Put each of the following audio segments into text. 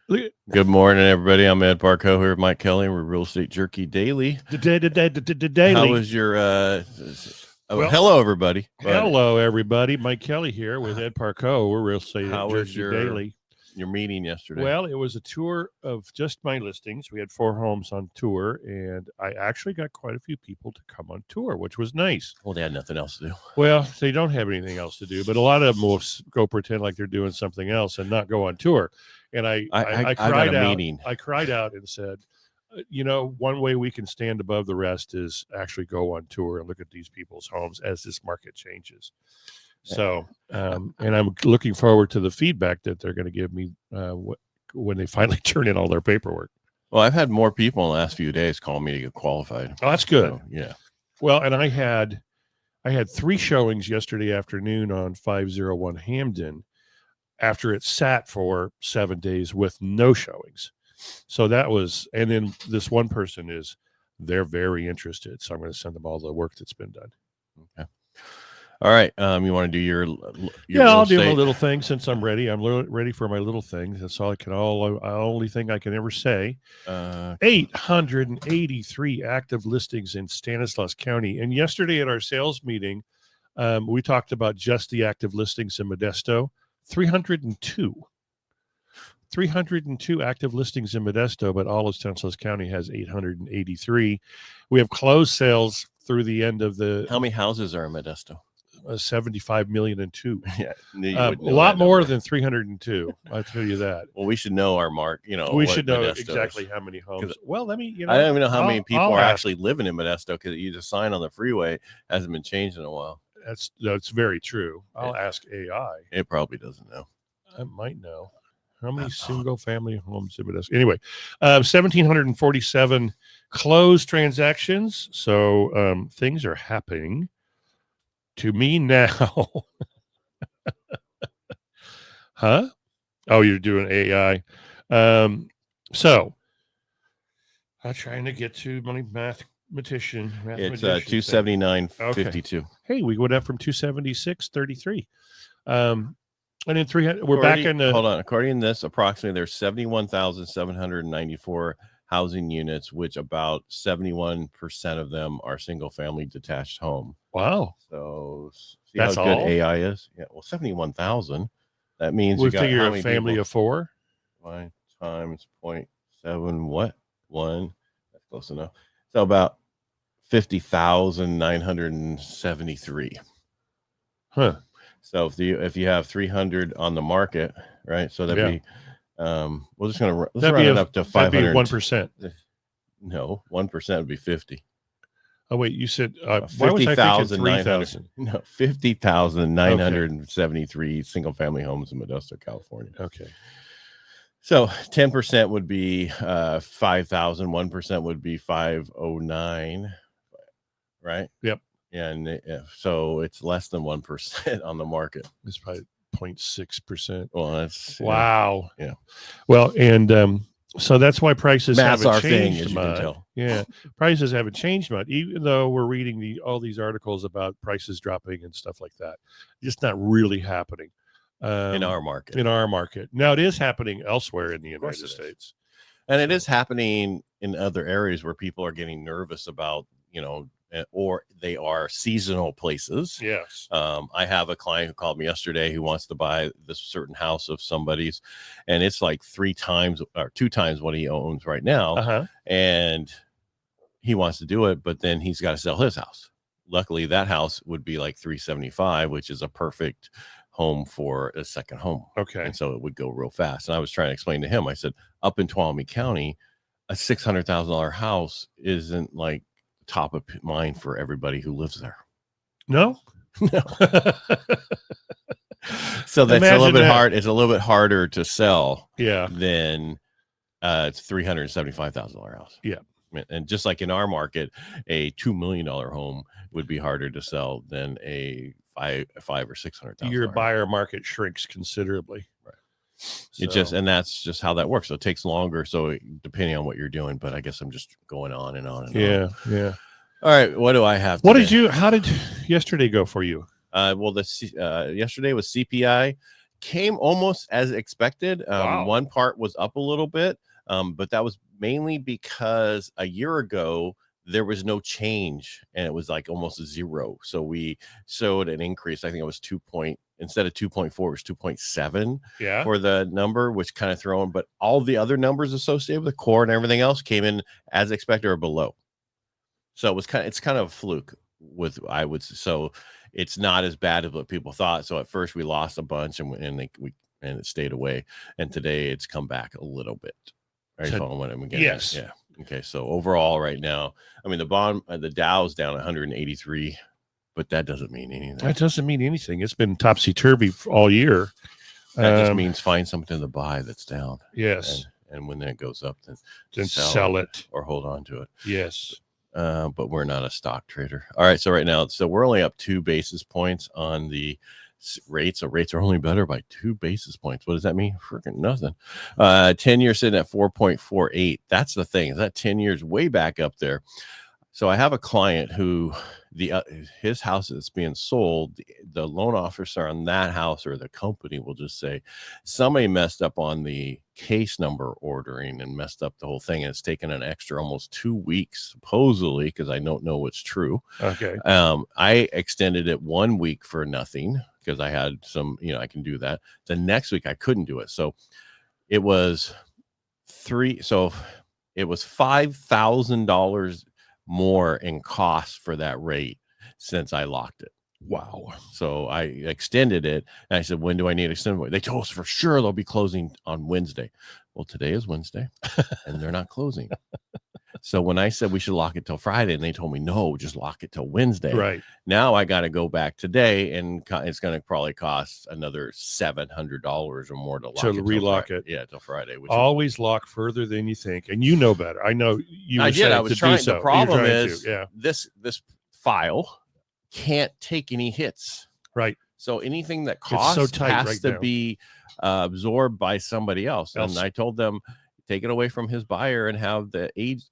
Good morning, everybody. I'm Ed Parcaut here with Mike Kelly. We're Real Estate Jerky Daily. Daily. How was your? Well, hello, everybody. Hello, everybody. Mike Kelly here with Ed Parcaut. We're Real Estate How was Jerky Daily. Your meeting yesterday? Well, it was a tour of just my listings. We had 4 homes on tour, and I actually got quite a few people to come on tour, which was nice. Well, they had nothing else to do. Well, they don't have anything else to do, but a lot of them will go pretend like they're doing something else and not go on tour. And I cried out. I cried out and said, one way we can stand above the rest is actually go on tour and look at these people's homes as this market changes. So, and I'm looking forward to the feedback that they're going to give me when they finally turn in all their paperwork. Well, I've had more people in the last few days call me to get qualified. Oh, that's good. So, yeah. Well, and I had 3 showings yesterday afternoon on 501 Hamden after it sat for 7 days with no showings. So that was, and then this one person they're very interested. So I'm going to send them all the work that's been done. Okay. All right. You want to do your I'll do my little thing since I'm ready. I'm ready for my little thing. That's all only thing I can ever say. 883 active listings in Stanislaus County. And yesterday at our sales meeting, we talked about just the active listings in Modesto. 302 active listings in Modesto, but all of Stanislaus County has 883. We have closed sales through the end of the. How many houses are in Modesto? 75 million and 2. Yeah, a lot more than 302. I'll tell you that. Well, we should know our mark. We should know exactly how many homes. Well, let me. I don't even know how many people are actually living in Modesto because the sign on the freeway hasn't been changed in a while. That's very true. I'll ask AI. It probably doesn't know. I might know. How many single family homes in Modesto? Anyway, 1,747 closed transactions. So things are happening to me now. Huh? Oh, you're doing AI. So I'm trying to get to my mathematician. It's 279.52. Okay. Hey, we went up from 276.33. And then 300. We're back in the. Hold on. According to this, approximately there's 71,794 housing units, which about 71% of them are single-family detached home. Wow. So see that's how good all? AI is. Yeah. Well, 71,000. That means we you got figure how a many family people? Of 4. 1 times 0.7 what? 1. That's close enough. So about 50,973. Huh. So if you have 300 on the market, right? So that'd be, we're just gonna let's run it up to 500. That'd be 1%. No, 1% would be 50. Oh wait, you said why was I thinking 3,000? No, 50,973 single family homes in Modesto, California. Okay. So 10% would be 5,000. 1% would be 509. Right. Yep. And so it's less than 1% on the market. It's probably 0.6%. Well, that's wow. Yeah. Well, and so that's why prices haven't changed as you much. can tell. Yeah, prices haven't changed much, even though we're reading all these articles about prices dropping and stuff like that. Just not really happening in our market. Now it is happening elsewhere in the United States, and it is happening in other areas where people are getting nervous about or they are seasonal places. Yes. I have a client who called me yesterday who wants to buy this certain house of somebody's, and it's like 3 times or 2 times what he owns right now. And he wants to do it, but then he's got to sell his house. Luckily, that house would be like 375, which is a perfect home for a second home. Okay. And so it would go real fast. And I was trying to explain to him, I said, up in Tuolumne County, a $600,000 house isn't like top of mind for everybody who lives there. No. So that's a little bit hard. It's a little bit harder to sell. Yeah. Than it's $375,000 house. Yeah. And just like in our market, a $2 million home would be harder to sell than a $500,000 or $600,000. Your buyer market shrinks considerably. Right. So. And that's just how that works. So it takes longer. So depending on what you're doing, but I guess I'm just going on and on and on. Yeah. All right. What do I have today? How did yesterday go for you? Well, yesterday was CPI came almost as expected. Wow. One part was up a little bit, but that was mainly because a year ago there was no change and it was like almost a zero. So we showed an increase. I think it was instead of 2.4, it was 2.7 for the number, which kind of thrown, but all the other numbers associated with the core and everything else came in as expected or below. So it's kind of a fluke so it's not as bad as what people thought. So at first we lost a bunch and it stayed away. And today it's come back a little bit. Right. Yes. Yeah. Okay. So overall right now, I mean, the Dow's down 183, but that doesn't mean anything. That doesn't mean anything. It's been topsy-turvy all year. That just means find something to buy that's down. Yes. And when that goes up, then sell it or hold on to it. Yes. But we're not a stock trader. All right. So right now, we're only up 2 basis points on the rates. So rates are only better by 2 basis points. What does that mean? Freaking nothing. 10-year sitting at 4.48. That's the thing. Is that 10 years way back up there? So I have a client who his house is being sold. The loan officer on that house, or the company, will just say somebody messed up on the case number ordering and messed up the whole thing. And it's taken an extra almost 2 weeks, supposedly, because I don't know what's true. Okay. I extended it 1 week for nothing because I had some, I can do that. The next week I couldn't do it. So it was $5,000 more in cost for that rate since I locked it. Wow. So I extended it and I said, when do I need to extend it? They told us for sure they'll be closing on Wednesday. Well, today is Wednesday and they're not closing. So when I said we should lock it till Friday, and they told me, no, just lock it till Wednesday. Right. Now I got to go back today, and it's going to probably cost another $700 or more to relock it. Yeah, till Friday. Always lock further than you think, and you know better. I know you. I did. I was trying. The problem is, this file can't take any hits. Right. So anything that costs has to be absorbed by somebody else. And I told them, take it away from his buyer and have the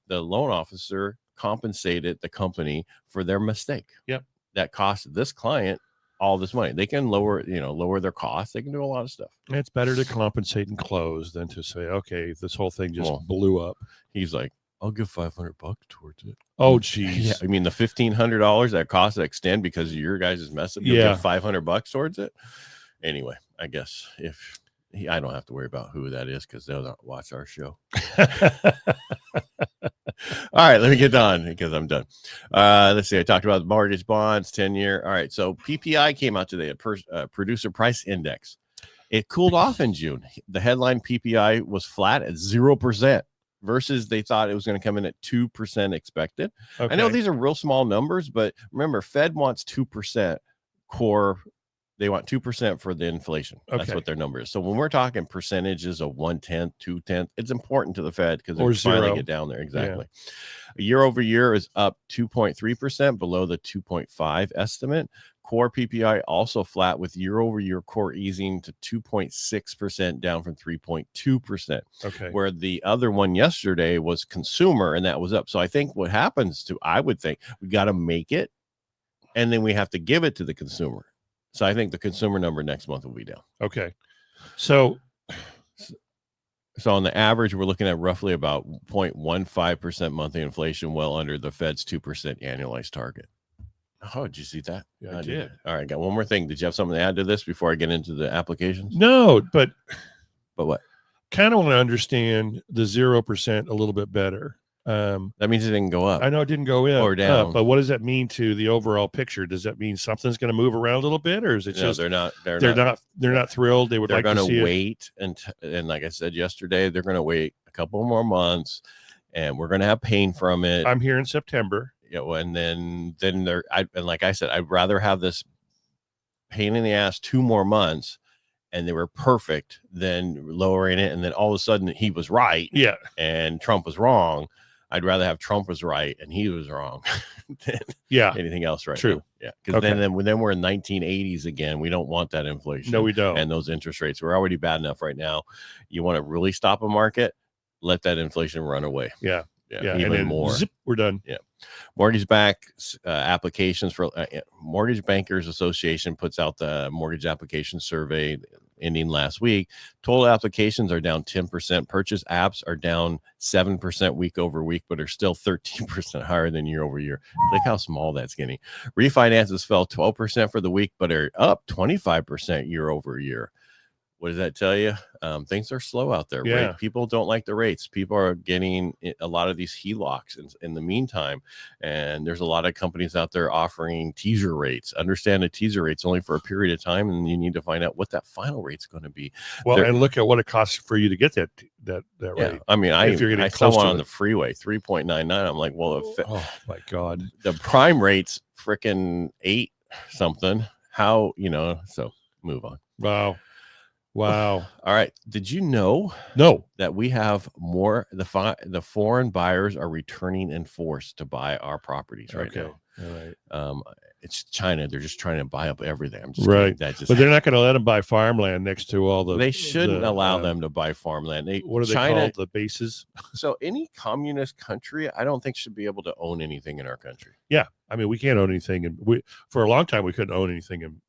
loan officer compensated the company for their mistake. Yep. That cost this client all this money. They can lower their costs. They can do a lot of stuff. It's better to compensate and close than to say, okay, this whole thing just blew up. He's like, I'll give $500 towards it. Oh, geez. Yeah, I mean, the $1,500 that cost to extend because of your guys' mess up, you'll give $500 towards it. Anyway, I guess I don't have to worry about who that is because they'll not watch our show. All right, let me get on because I'm done. Let's see. I talked about mortgage bonds, 10-year. All right, so PPI came out today, a producer price index. It cooled off in June. The headline PPI was flat at 0% versus they thought it was going to come in at 2% expected. Okay. I know these are real small numbers, but remember, Fed wants 2% core. They want 2% for the inflation. That's what their number is. So when we're talking percentages of 1/10, 2/10, it's important to the Fed because they finally get down there. Exactly. Yeah. Year over year is up 2.3%, below the 2.5 estimate. Core PPI also flat with year over year core easing to 2.6%, down from 3.2%. Okay. Where the other one yesterday was consumer, and that was up. So I think what happens I would think we got to make it, and then we have to give it to the consumer. So I think the consumer number next month will be down. Okay. So on the average, we're looking at roughly about 0.15% monthly inflation, well under the Fed's 2% annualized target. Oh, did you see that? Yeah, I did. All right. Got one more thing. Did you have something to add to this before I get into the applications? No, but what? Kind of want to understand the 0% a little bit better. That means it didn't go up. I know it didn't go up or down, but what does that mean to the overall picture? Does that mean something's going to move around a little bit, or is it just they're not thrilled? They would like to see wait and like I said yesterday, they're going to wait a couple more months, and we're going to have pain from it. I'm here in September. And then like I said, I'd rather have this pain in the ass 2 more months, and they were perfect, than lowering it, and then all of a sudden he was right. Yeah, and Trump was wrong. I'd rather have Trump was right and he was wrong than anything else right True. now. Yeah. Because then we're in 1980s again. We don't want that inflation. No, we don't. And those interest rates are already bad enough right now. You want to really stop a market, let that inflation run away. Yeah. Even more. Zip, we're done. Yeah. Mortgage back applications for Mortgage Bankers Association puts out the mortgage application survey ending last week. Total applications are down 10%. Purchase apps are down 7% week over week, but are still 13% higher than year over year. Look how small that's getting. Refinances fell 12% for the week, but are up 25% year over year. What does that tell you? Things are slow out there. Yeah. Right? People don't like the rates. People are getting a lot of these HELOCs in the meantime. And there's a lot of companies out there offering teaser rates. Understand a teaser rate's only for a period of time, and you need to find out what that final rate's going to be. Well, and look at what it costs for you to get that rate. I mean, I saw one on the freeway, 3.99. I'm like, well, oh my God, the prime rate's freaking 8 something. How, so move on. Wow. All right. Did you know that we have more, the foreign buyers are returning in force to buy our properties right now? All right. It's China. They're just trying to buy up everything. I'm just right. That just but they're not going to let them buy farmland next to all the. They shouldn't allow them to buy farmland. What are they called? The bases. So any communist country, I don't think should be able to own anything in our country. Yeah. I mean, we can't own anything. And for a long time, we couldn't own anything in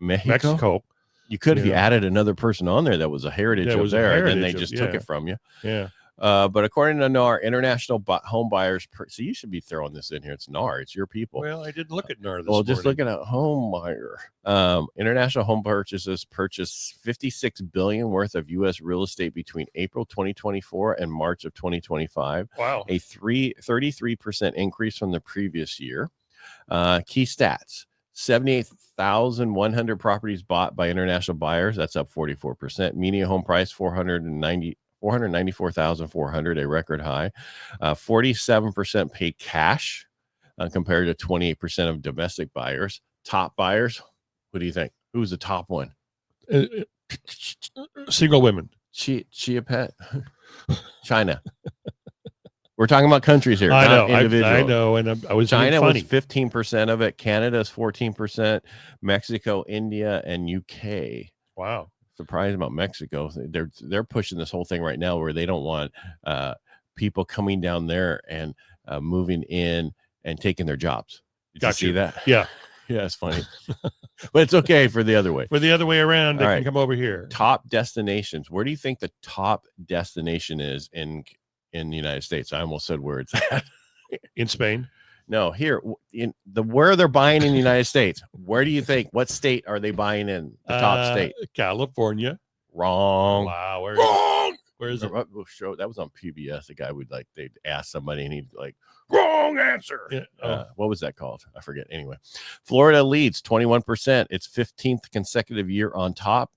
Mexico. You could if you added another person on there that was a heritage of there, then they just took it from you. Yeah. But according to NAR, international home buyers, so you should be throwing this in here. It's NAR. It's your people. Well, I didn't look at NAR this morning. Just looking at home buyer. International home purchases purchased $56 billion worth of U.S. real estate between April 2024 and March of 2025. Wow. A 33% increase from the previous year. Key stats. 78,100 properties bought by international buyers. That's up 44%. Median home price, $494,400, a record high. 47% paid cash compared to 28% of domestic buyers. Top buyers, what do you think? Who's the top one? Single women. Chia Pet. China. We're talking about countries here. I know. I know. And I was China was 15% of it. Canada is 14%. Mexico, India, and UK. Wow. Surprised about Mexico. They're pushing this whole thing right now where they don't want people coming down there and moving in and taking their jobs. Did you see that? Yeah. Yeah, it's funny. But it's okay for the other way. For the other way around, they can come over here. Top destinations. Where do you think the top destination is in the United States? I almost said where it's at. In Spain? No, here where they're buying in the United States. Where do you think? What state are they buying in? The top state? California. Wrong. Wow. Wrong. Where is it? That was on PBS. The guy they'd ask somebody and he'd like, wrong answer. Yeah. What was that called? I forget. Anyway, Florida leads 21%. It's 15th consecutive year on top.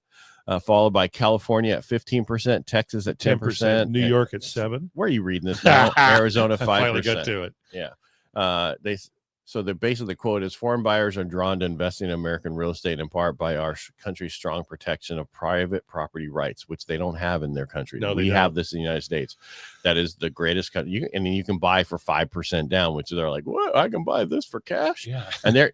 Followed by California at 15%, Texas at 10%, New York at 7%. Where are you reading this now? Arizona 5%. I finally got to it. Yeah. So the base of the quote is foreign buyers are drawn to investing in American real estate in part by our country's strong protection of private property rights, which they don't have in their country. No, we have this in the United States. That is the greatest country. You can buy for 5% down, which they're like, what? I can buy this for cash. Yeah. And a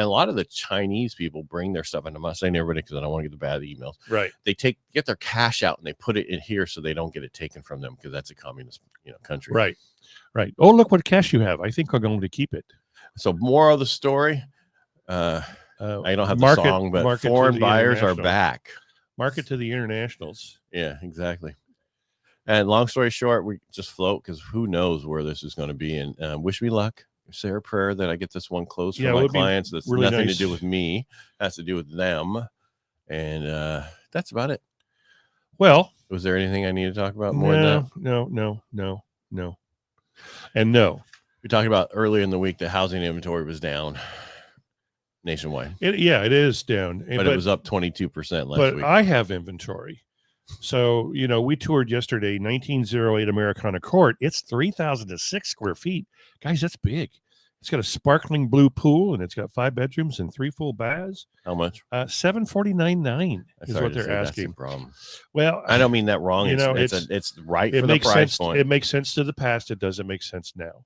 lot of the Chinese people bring their stuff, and I'm not saying everybody because I don't want to get the bad emails. Right. They get their cash out and they put it in here so they don't get it taken from them because that's a communist, country. Right. Right. Oh, look what cash you have. I think I'm going to keep it. So moral of the story, I don't have the song, but foreign buyers are back. Market to the internationals. Yeah, exactly. And long story short, we just float because who knows where this is going to be. And wish me luck. Say a prayer that I get this one closed for my clients. That's really nothing to do with me. It has to do with them. And that's about it. Well, was there anything I need to talk about more than that? No. And no. We talked about earlier in the week the housing inventory was down nationwide. It is down. But it was up 22% last week. But I have inventory. So, we toured yesterday, 1908 Americana Court. It's 3,006 square feet. Guys, that's big. It's got a sparkling blue pool, and it's got 5 bedrooms and 3 full baths. How much? $749.9 is what they're asking. That's the problem. Well, I don't mean that wrong. It's right for the price point. It makes sense to the past. It doesn't make sense now.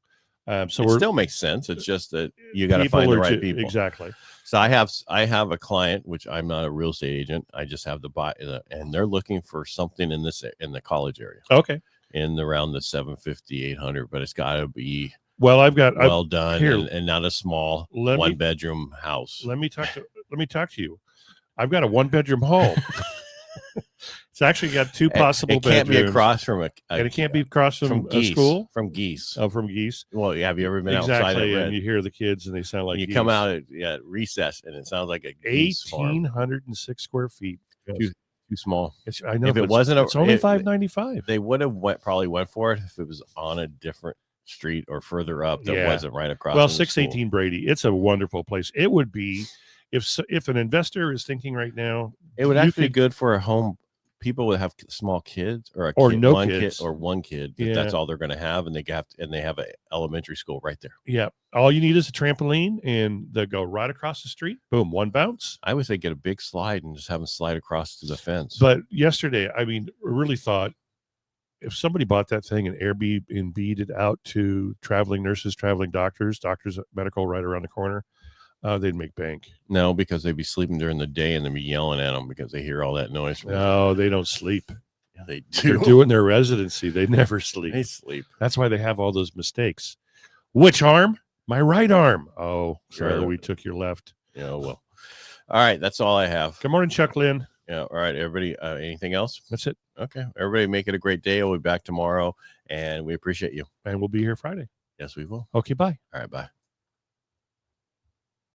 So it still makes sense. It's just that you got to find the right people. Exactly. So I have a client, which I'm not a real estate agent. I just have the buy, and they're looking for something in the college area. Okay. In around the 750, 800, but it's got to be well done here, and not a small 1-bedroom house. Let me talk to you. I've got a 1-bedroom home. It's actually got two possible bedrooms. It can't bedrooms. be across from and it can't be across from geese, a school? From geese. Oh, from geese. Well, have you ever been outside at Red? And you hear the kids and they sound like you geese. come out at recess and it sounds like a geese farm. 1,806 square feet. Too small. I know. If it wasn't, it's only $595. They would have probably went for it if it was on a different street or further up that wasn't right across. Well, 618 Brady. It's a wonderful place. It would be if an investor is thinking right now, it would actually be good for a home. People would have small kids or one kid. That's all they're going to have, and they have an elementary school right there. Yeah, all you need is a trampoline, and they go right across the street. Boom, one bounce. I would say get a big slide and just have them slide across to the fence. But yesterday, I really thought if somebody bought that thing and Airbnb'd it out to traveling nurses, traveling doctors medical right around the corner, they'd make bank. No, because they'd be sleeping during the day and they'd be yelling at them because they hear all that noise. No, they don't sleep. Yeah, they do. They're doing their residency. They never sleep. They sleep. That's why they have all those mistakes. Which arm? My right arm. Oh, sorry, we took your left. Yeah, well. All right, that's all I have. Good morning, Chuck Lynn. Yeah, all right, everybody. Anything else? That's it. Okay, everybody make it a great day. We'll be back tomorrow, and we appreciate you. And we'll be here Friday. Yes, we will. Okay, bye. All right, bye.